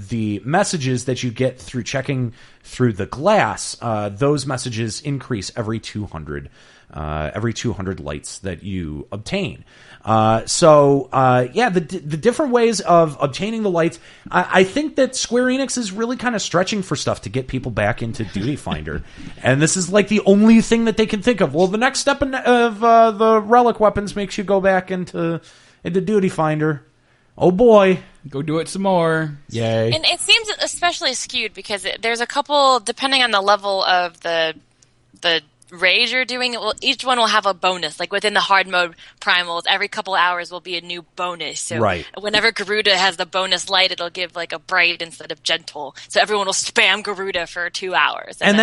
the messages that you get through checking through the glass, those messages increase every 200 lights that you obtain. The different ways of obtaining the lights. I think that Square Enix is really kind of stretching for stuff to get people back into Duty Finder, and this is like the only thing that they can think of. Well, the next step of the relic weapons makes you go back into Duty Finder. Oh boy. Go do it some more. Yay. And it seems especially skewed because there's a couple, depending on the level of the rage you're doing, each one will have a bonus. Like within the hard mode primals, every couple hours will be a new bonus. So whenever Garuda has the bonus light, it'll give like a bright instead of gentle. So everyone will spam Garuda for 2 hours. And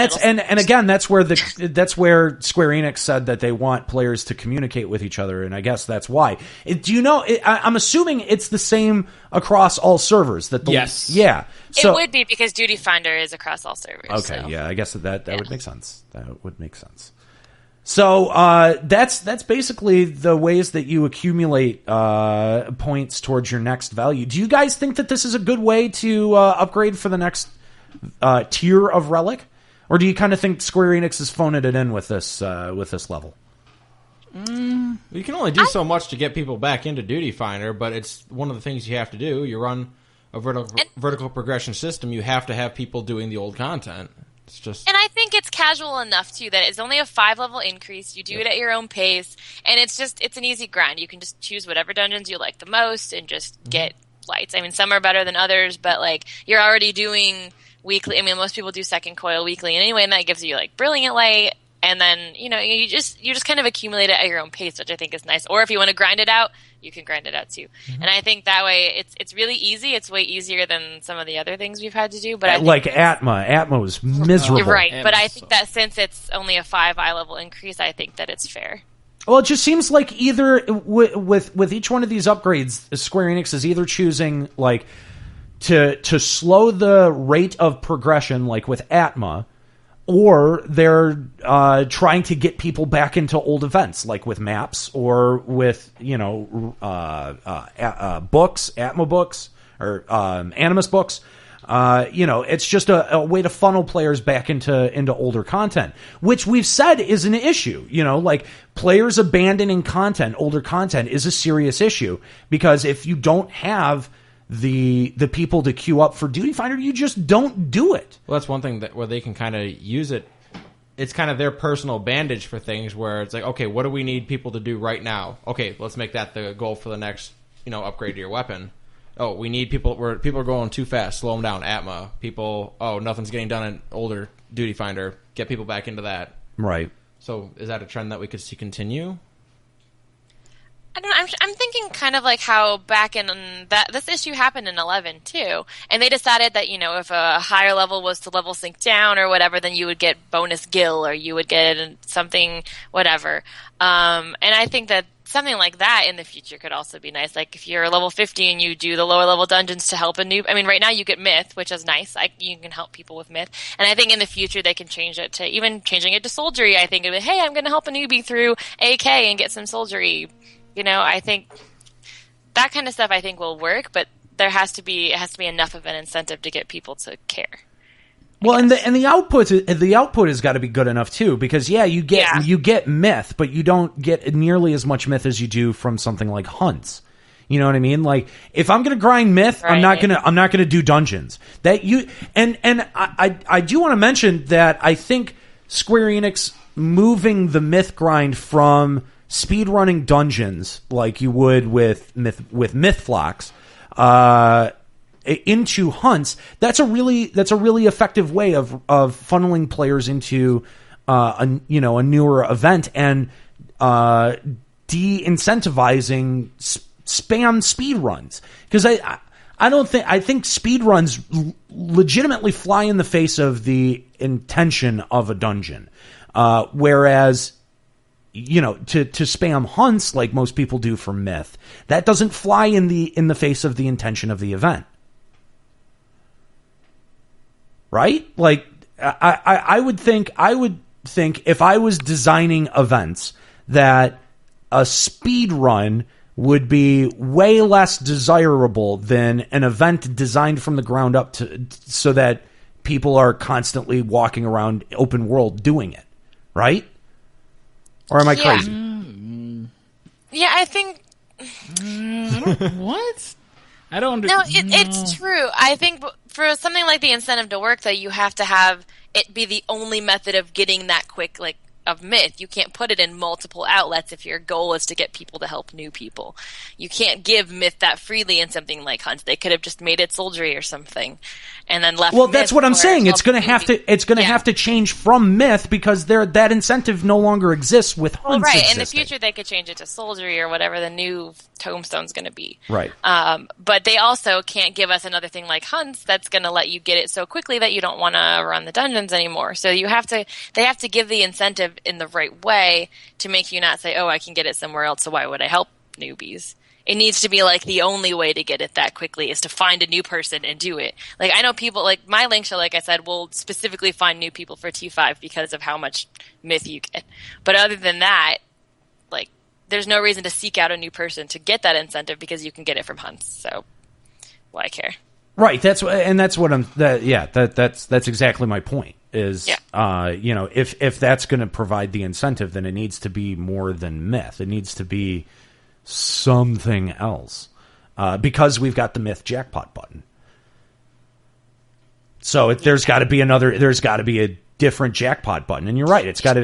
again, that's where Square Enix said that they want players to communicate with each other, and I guess that's why. I'm assuming it's the same across all servers. Yes. Yeah. So, it would be because Duty Finder is across all servers. Okay, so. Yeah, I guess that would make sense. That would make sense. So that's basically the ways that you accumulate points towards your next value. Do you guys think that this is a good way to upgrade for the next tier of relic, or do you kind of think Square Enix is phoning it in with this level? You can only do so much to get people back into Duty Finder, but it's one of the things you have to do. You run a vertical progression system. You have to have people doing the old content. It's just, and I think it's casual enough too that it's only a 5-level increase. You do it at your own pace, and it's an easy grind. You can just choose whatever dungeons you like the most and just get lights. I mean, some are better than others, but like you're already doing weekly. I mean, most people do second coil weekly anyway, and that gives you like brilliant light. And then, you just kind of accumulate it at your own pace, which I think is nice. Or if you want to grind it out, you can grind it out too. Mm-hmm. And I think that way it's really easy. It's way easier than some of the other things we've had to do. But like Atma was miserable. You're right. But I think that since it's only a 5 eye level increase, I think that it's fair. Well, it just seems like either with each one of these upgrades, Square Enix is either choosing like to slow the rate of progression, like with Atma, or they're trying to get people back into old events, like with maps or with books, Atma books or Animus books. It's just a way to funnel players back into older content, which we've said is an issue. Like players abandoning older content is a serious issue, because if you don't have the people to queue up for Duty Finder, you just don't do it. Well, that's one thing where they can kind of use it. It's kind of their personal bandage for things where it's like, okay, what do we need people to do right now? Okay, let's make that the goal for the next, upgrade to your weapon. Oh, we need people where people are going too fast. Slow them down. Atma. People, nothing's getting done in older Duty Finder. Get people back into that. Right. So is that a trend that we could see continue? I don't know. I'm thinking kind of like how back in this issue happened in 11 too, and they decided that if a higher level was to level sync down or whatever, then you would get bonus gil or you would get something whatever. And I think that something like that in the future could also be nice. Like if you're level 50 and you do the lower level dungeons to help a noob. I mean, right now you get myth, which is nice. You can help people with myth, and I think in the future they can change it to even changing it to soldiery. I think of it, hey, I'm going to help a newbie through AK and get some soldiery. I think that kind of stuff I think will work, but it has to be enough of an incentive to get people to care. Well, and the output has got to be good enough too, because you get myth, but you don't get nearly as much myth as you do from something like hunts. You know what I mean? Like if I'm going to grind myth, right. I'm not going to do dungeons. I do want to mention that I think Square Enix moving the myth grind from speedrunning dungeons like you would with Mythflocks into hunts, that's a really effective way of funneling players into a newer event and de-incentivizing spam speedruns, because I think speedruns legitimately fly in the face of the intention of a dungeon, whereas to spam hunts like most people do for myth, that doesn't fly in the face of the intention of the event, right? Like I would think if I was designing events that a speed run would be way less desirable than an event designed from the ground up so that people are constantly walking around open world doing it, right? Or am I crazy? Yeah, I think... What? I don't... No, it's true. I think for something like the incentive to work, though, you have to have it be the only method of getting that quick, of myth. You can't put it in multiple outlets if your goal is to get people to help new people. You can't give myth that freely in something like hunts. They could have just made it soldiery or something, and then left. Well, that's what I'm saying. It's going to have to change from myth, because that incentive no longer exists with hunts. Well, right. Existing. In the future, they could change it to soldiery or whatever the new tomestone's going to be. Right. But they also can't give us another thing like hunts that's going to let you get it so quickly that you don't want to run the dungeons anymore. So they have to give the incentive in the right way to make you not say, oh, I can get it somewhere else, so why would I help newbies? It needs to be the only way to get it that quickly is to find a new person and do it. I know people, my Link show, like I said, will specifically find new people for T5 because of how much myth you get. But other than that, there's no reason to seek out a new person to get that incentive, because you can get it from hunts. So why care? Right. That's what I'm. That's exactly my point. Is if that's going to provide the incentive, then it needs to be more than myth. It needs to be something else, because we've got the myth jackpot button. So there's got to be a different jackpot button. And you're right. It's got to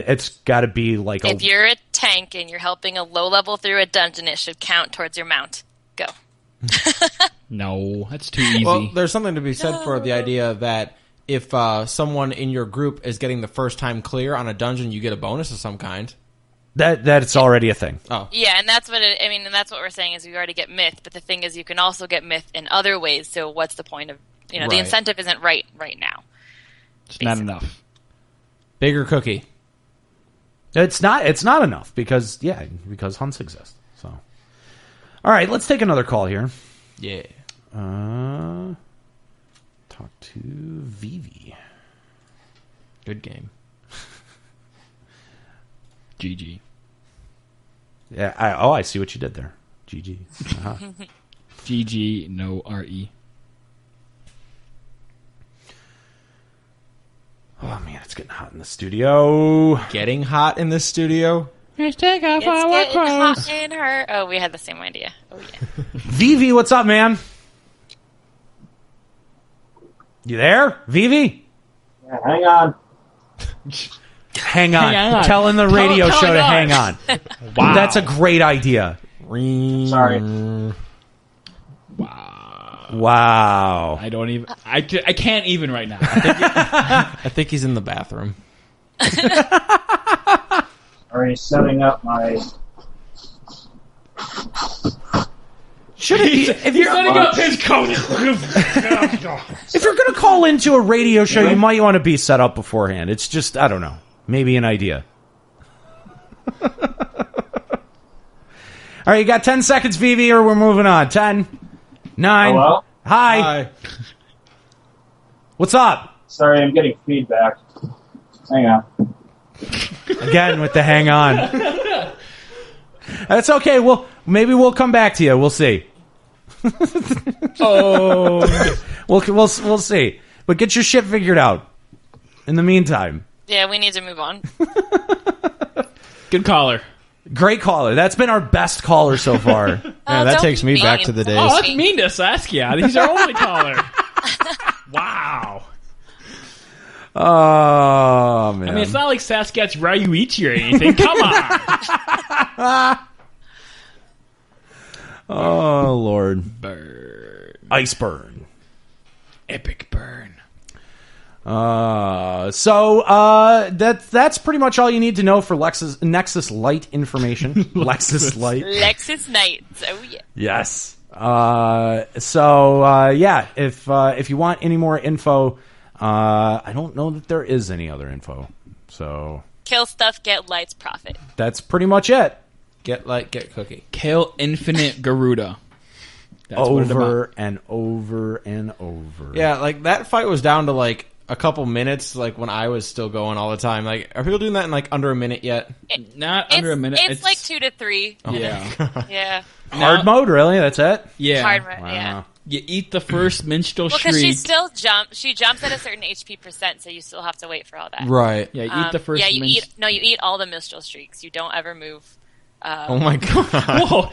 be if you're a tank and you're helping a low level through a dungeon, it should count towards your mount. Go. No, that's too easy. Well, there's something to be said for the idea that if someone in your group is getting the first time clear on a dungeon, you get a bonus of some kind. That's already a thing. Oh. Yeah, and that's what and that's what we're saying is we already get myth, but the thing is you can also get myth in other ways. So what's the point of, Right. The incentive isn't right now. It's not enough. Bigger cookie. It's not enough because hunts exist. So, all right, let's take another call here. Yeah. talk to Vivi. Good game. GG. Yeah. I see what you did there. GG. Uh-huh. GG, no RE. Oh man, it's getting hot in the studio. Getting hot in the studio. Let's take off It's our getting clothes. hot in her. Oh, we had the same idea. Oh yeah. Vivi, what's up, man? You there, Vivi? Yeah, hang on. Hang on. Hang on. Telling the radio Tell show to us. hang on. Wow. That's a great idea. Sorry. Wow. I don't even. I can't even right now. I think he's in the bathroom. Already setting up my. Should it, if you're setting up his coat. if you're going to call into a radio show, you might want to be set up beforehand. It's just, I don't know, maybe an idea. All right, you got 10 seconds, Vivi, or we're moving on. 10, 9. Hello? Hi. What's up? Sorry, I'm getting feedback. Hang on. Again with the hang on. That's okay. Maybe we'll come back to you. We'll see. Oh. We'll see. But get your shit figured out. In the meantime. Yeah, we need to move on. Good caller. Great caller. That's been our best caller so far. Yeah, that don't takes be me back mean. to the days. Oh, that's mean to Saskia. He's our only caller. Wow. Oh, man. I mean, it's not like Saskat's Ryuichi or anything. Come on. Oh, Lord. Burn. Ice burn. Epic burn. That's pretty much all you need to know for Nexus Lite information. Lexus Lite. Lexus Knights. Oh yeah. Yes. Yeah. If you want any more info, I don't know that there is any other info. So Kill stuff, get lights, profit. that's pretty much it. Get light, get cookie. Kill Infinite Garuda. That's what it's Over about. and over and over. Yeah, like that fight was down to like a couple minutes, like when I was still going all the time. Like, are people doing that in like under a minute yet? Not under a minute. It's like 2 to 3. Yeah. Yeah. Hard mode, really? That's it? Yeah. Hard mode, yeah. You eat the first minstrel Well, because shriek. she jumps at a certain HP percent, so you still have to wait for all that. Right. Yeah, you eat the first Yeah, you minst- eat all the minstrel shrieks. You don't ever move. Oh my god. Whoa!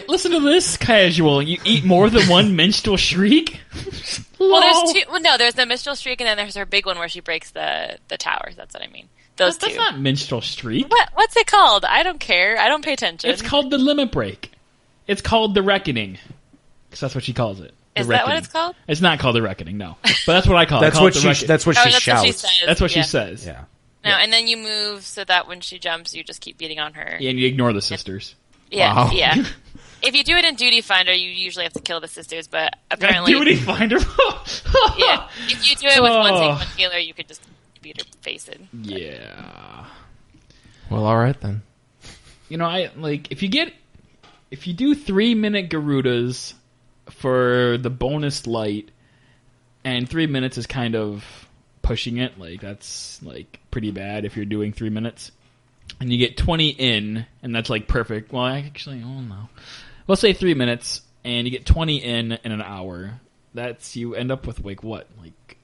Listen to this casual. You eat more than one minstrel shriek. Well, there's two. Well, no, there's the minstrel shriek, and then there's her big one where she breaks the towers. That's what I mean. Those That's two. not minstrel shriek. What's it called? I don't care. I don't pay attention. It's called the limit break. It's called the reckoning, because that's what she calls it. The Is that what Reckoning. it's called? It's not called the reckoning, no. But that's what I call it. That's I call what it the she. Reckoning. That's what Oh, she that's shouts. what she says. That's what she Yeah. says. Yeah. No, and then you move so that when she jumps, you just keep beating on her. Yeah, and you ignore the sisters. Yeah, Wow. yeah. If you do it in Duty Finder, you usually have to kill the sisters, but apparently, Duty finder. yeah. If you do it with one Oh. take, one healer, you could just beat her face in. Yeah. Well, all right then. You know, if you do 3-minute Garudas for the bonus light, and 3 minutes is kind of pushing it, like that's like pretty bad if you're doing 3 minutes. And you get 20 in, and that's like perfect. Well, actually, oh no. Let's say 3 minutes, and you get 20 in an hour. You end up with like what? Like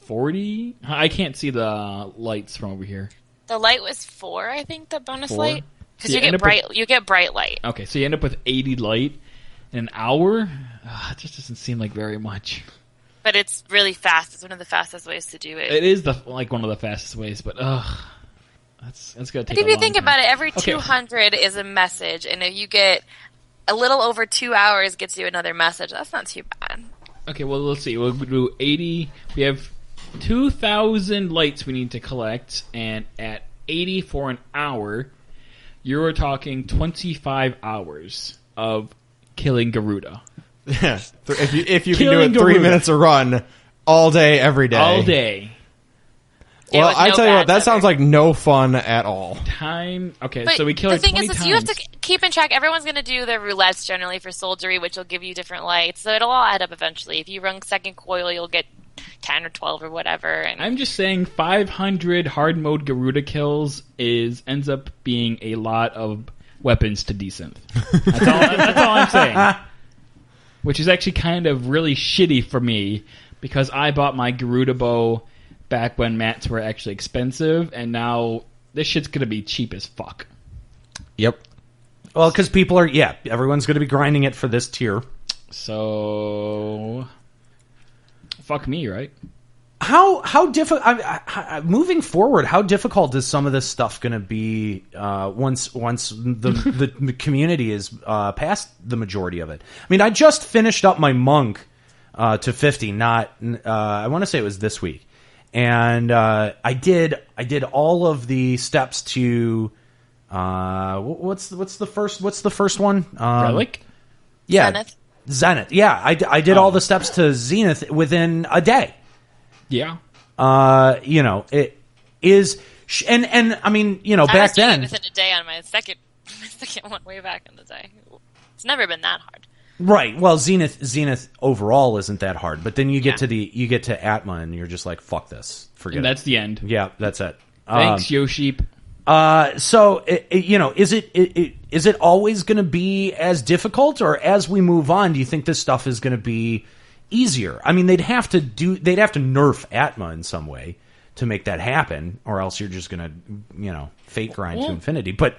40? I can't see the lights from over here. The light was 4, I think. The bonus 4? light, because So you you end get up with- bright. You get bright light. Okay, so you end up with 80 light in an hour? It just doesn't seem like very much. But it's really fast. It's one of the fastest ways to do it. It is one of the fastest ways, but that's gonna take. But if a you long think time. about it, every Okay. 200 is a message, and if you get a little over 2 hours, gets you another message. That's not too bad. Okay, well let's see. We'll do 80. We have 2,000 lights we need to collect, and at 80 for an hour, you're talking 25 hours of killing Garuda Yeah. If you can do Killing it 3 Garuda. minutes a run all day, every day. all day. There Well, was I no tell you what, bad that sounds ever. like no fun at all. Time. Okay, But so we kill the it thing 20 is, times. you have to keep in track. Everyone's going to do their roulettes generally for soldiery, which will give you different lights. So it'll all add up eventually. If you run second coil, you'll get 10 or 12 or whatever. And I'm just saying 500 hard mode Garuda kills ends up being a lot of weapons to desynth. That's all I'm saying. Which is actually kind of really shitty for me because I bought my Garuda bow back when mats were actually expensive, and now this shit's gonna be cheap as fuck. Yep. Well, because everyone's going to be grinding it for this tier. So, fuck me, right? How difficult? Moving forward, how difficult is some of this stuff going to be once the community is past the majority of it? I mean, I just finished up my monk to 50. Not I want to say it was this week, and I did all of the steps to what's the first one? Relic? Yeah, Zenith. Yeah, I did all the steps to Zenith within a day. Yeah. It is, and I mean, back then, within a day on my second one way back in the day. It's never been that hard. right. Well, Zenith overall isn't that hard, but then you get to Atma, and you're just like, fuck this, forget And it. that's the end. Yeah, that's it. Thanks, Yoshi. So is it always going to be as difficult, or as we move on, do you think this stuff is going to be easier? I mean, they'd have to nerf Atma in some way to make that happen, or else you're just gonna fate grind to infinity. But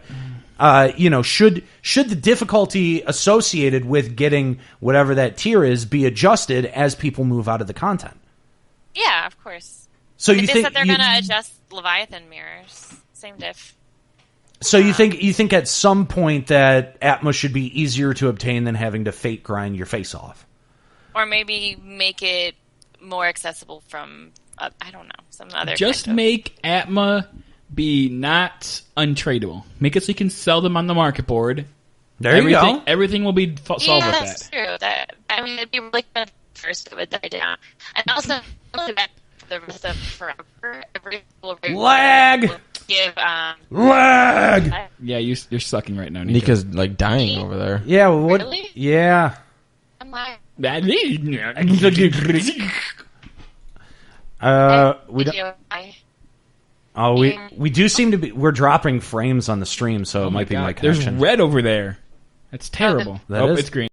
should the difficulty associated with getting whatever that tier is be adjusted as people move out of the content? Yeah, of course. So They you just think said they're going to adjust Leviathan mirrors. Same diff. So you think at some point that Atma should be easier to obtain than having to fate grind your face off? Or maybe make it more accessible from, I don't know, some other Just kind of- make Atma be not untradeable. Make it so you can sell them on the market board. There you go. Everything will be solved Yeah, with that's that. true. I mean, it'd be really good first it would die down. And also, the rest of forever, every Lag! will give, Lag! Yeah, you're sucking right now, Nico. Nika's like dying over there. Yeah, well, what? Really? Yeah. I'm like, We don't, we do seem to be, we're dropping frames on the stream, so it might be my There's connection. red over there. That's terrible. That is? It's green.